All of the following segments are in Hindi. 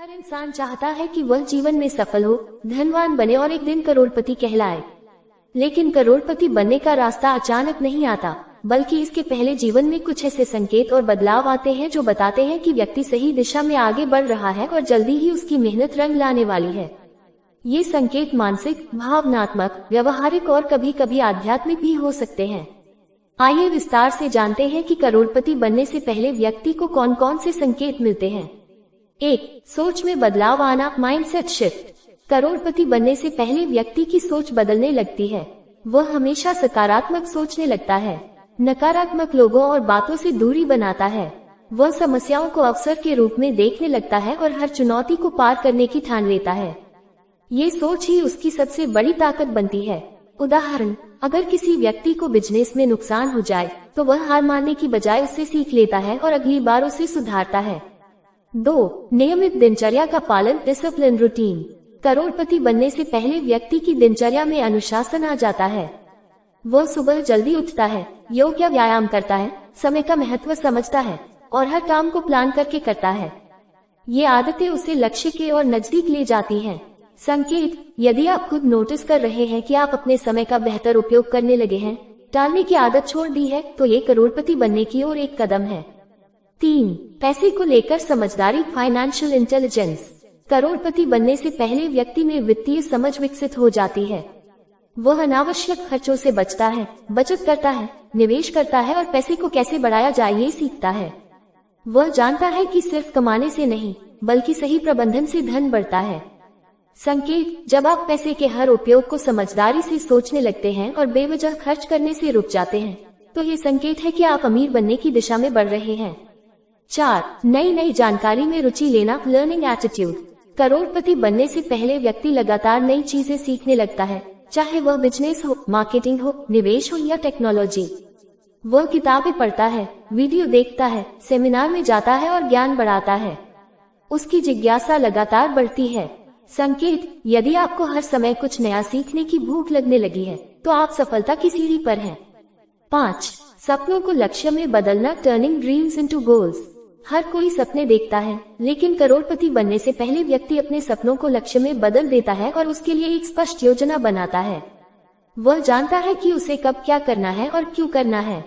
हर इंसान चाहता है कि वह जीवन में सफल हो, धनवान बने और एक दिन करोड़पति कहलाए। लेकिन करोड़पति बनने का रास्ता अचानक नहीं आता, बल्कि इसके पहले जीवन में कुछ ऐसे संकेत और बदलाव आते हैं जो बताते हैं कि व्यक्ति सही दिशा में आगे बढ़ रहा है और जल्दी ही उसकी मेहनत रंग लाने वाली है। ये संकेत मानसिक, भावनात्मक, व्यवहारिक और कभी कभी आध्यात्मिक भी हो सकते हैं। आइए विस्तार से जानते हैं कि करोड़पति बनने से पहले व्यक्ति को कौन कौन से संकेत मिलते हैं। 1. सोच में बदलाव आना, माइंडसेट शिफ्ट। करोड़पति बनने से पहले व्यक्ति की सोच बदलने लगती है। वह हमेशा सकारात्मक सोचने लगता है, नकारात्मक लोगों और बातों से दूरी बनाता है। वह समस्याओं को अवसर के रूप में देखने लगता है और हर चुनौती को पार करने की ठान लेता है। ये सोच ही उसकी सबसे बड़ी ताकत बनती है। उदाहरण, अगर किसी व्यक्ति को बिजनेस में नुकसान हो जाए तो वह हार मानने की बजाय उससे सीख लेता है और अगली बार उसे सुधारता है। 2. नियमित दिनचर्या का पालन, डिसिप्लिन रूटीन। करोड़पति बनने से पहले व्यक्ति की दिनचर्या में अनुशासन आ जाता है। वह सुबह जल्दी उठता है, योग या व्यायाम करता है, समय का महत्व समझता है और हर काम को प्लान करके करता है। ये आदतें उसे लक्ष्य के और नजदीक ले जाती हैं। संकेत, यदि आप खुद नोटिस कर रहे हैं कि आप अपने समय का बेहतर उपयोग करने लगे हैं, टालने की आदत छोड़ दी है, तो ये करोड़पति बनने की ओर एक कदम है। 3. पैसे को लेकर समझदारी, फाइनेंशियल इंटेलिजेंस। करोड़पति बनने से पहले व्यक्ति में वित्तीय समझ विकसित हो जाती है। वह अनावश्यक खर्चों से बचता है, बचत करता है, निवेश करता है और पैसे को कैसे बढ़ाया जाए ये सीखता है। वह जानता है कि सिर्फ कमाने से नहीं, बल्कि सही प्रबंधन से धन बढ़ता है। संकेत, जब आप पैसे के हर उपयोग को समझदारी से सोचने लगते हैं और बेवजह खर्च करने से रुक जाते हैं, तो ये संकेत है कि आप अमीर बनने की दिशा में बढ़ रहे हैं। 4. नई जानकारी में रुचि लेना, लर्निंग एटीट्यूड। करोड़पति बनने से पहले व्यक्ति लगातार नई चीजें सीखने लगता है, चाहे वह बिजनेस हो, मार्केटिंग हो, निवेश हो या टेक्नोलॉजी। वह किताबें पढ़ता है, वीडियो देखता है, सेमिनार में जाता है और ज्ञान बढ़ाता है। उसकी जिज्ञासा लगातार बढ़ती है। संकेत, यदि आपको हर समय कुछ नया सीखने की भूख लगने लगी है, तो आप सफलता की सीढ़ी पर हैं। 5. सपनों को लक्ष्य में बदलना, टर्निंग ड्रीम्स इनटू गोल्स। हर कोई सपने देखता है, लेकिन करोड़पति बनने से पहले व्यक्ति अपने सपनों को लक्ष्य में बदल देता है और उसके लिए एक स्पष्ट योजना बनाता है। वह जानता है कि उसे कब क्या करना है और क्यों करना है।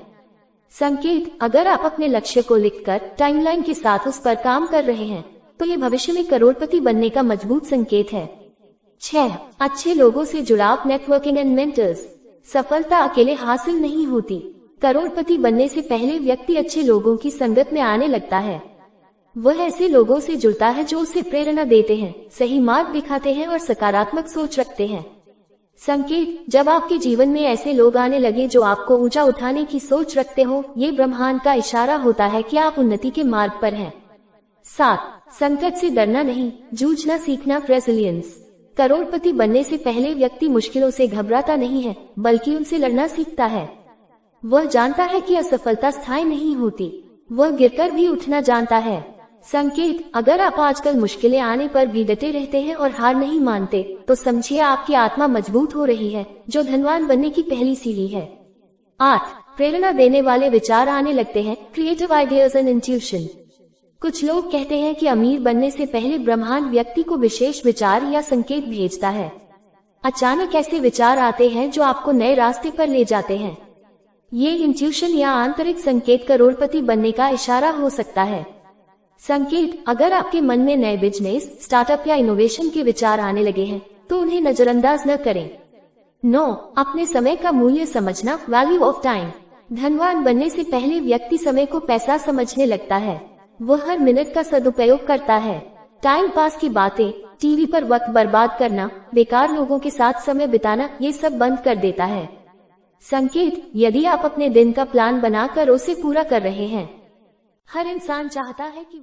संकेत, अगर आप अपने लक्ष्य को लिखकर टाइमलाइन के साथ उस पर काम कर रहे हैं, तो ये भविष्य में करोड़पति बनने का मजबूत संकेत है। 6. अच्छे लोगों से जुड़ाव, नेटवर्किंग एंड मेंटर्स। सफलता अकेले हासिल नहीं होती। करोड़पति बनने से पहले व्यक्ति अच्छे लोगों की संगत में आने लगता है। वह ऐसे लोगों से जुड़ता है जो उसे प्रेरणा देते हैं, सही मार्ग दिखाते हैं और सकारात्मक सोच रखते हैं। संकेत, जब आपके जीवन में ऐसे लोग आने लगे जो आपको ऊंचा उठाने की सोच रखते हो, ये ब्रह्मांड का इशारा होता है कि आप उन्नति के मार्ग पर हैं। 7. संकट से डरना नहीं, जूझना सीखना, रेजिलियंस। करोड़पति बनने से पहले व्यक्ति मुश्किलों से घबराता नहीं है, बल्कि उनसे लड़ना सीखता है। वह जानता है कि असफलता स्थायी नहीं होती। वह गिरकर भी उठना जानता है। संकेत, अगर आप आजकल मुश्किलें आने पर भी डटे रहते हैं और हार नहीं मानते, तो समझिए आपकी आत्मा मजबूत हो रही है, जो धनवान बनने की पहली सीढ़ी है। 8. प्रेरणा देने वाले विचार आने लगते हैं, क्रिएटिव आइडियाज एंड इंट्यूशन। कुछ लोग कहते हैं कि अमीर बनने से पहले ब्रह्मांड व्यक्ति को विशेष विचार या संकेत भेजता है। अचानक ऐसे विचार आते हैं जो आपको नए रास्ते पर ले जाते हैं। ये इंट्यूशन या आंतरिक संकेत करोड़पति बनने का इशारा हो सकता है। संकेत, अगर आपके मन में नए बिजनेस, स्टार्टअप या इनोवेशन के विचार आने लगे हैं, तो उन्हें नजरअंदाज न करें। 9. अपने समय का मूल्य समझना, वैल्यू ऑफ टाइम। धनवान बनने से पहले व्यक्ति समय को पैसा समझने लगता है। वह हर मिनट का सदुपयोग करता है। टाइम पास की बातें, टीवी पर वक्त बर्बाद करना, बेकार लोगों के साथ समय बिताना, ये सब बंद कर देता है। संकेत, यदि आप अपने दिन का प्लान बनाकर उसे पूरा कर रहे हैं। हर इंसान चाहता है कि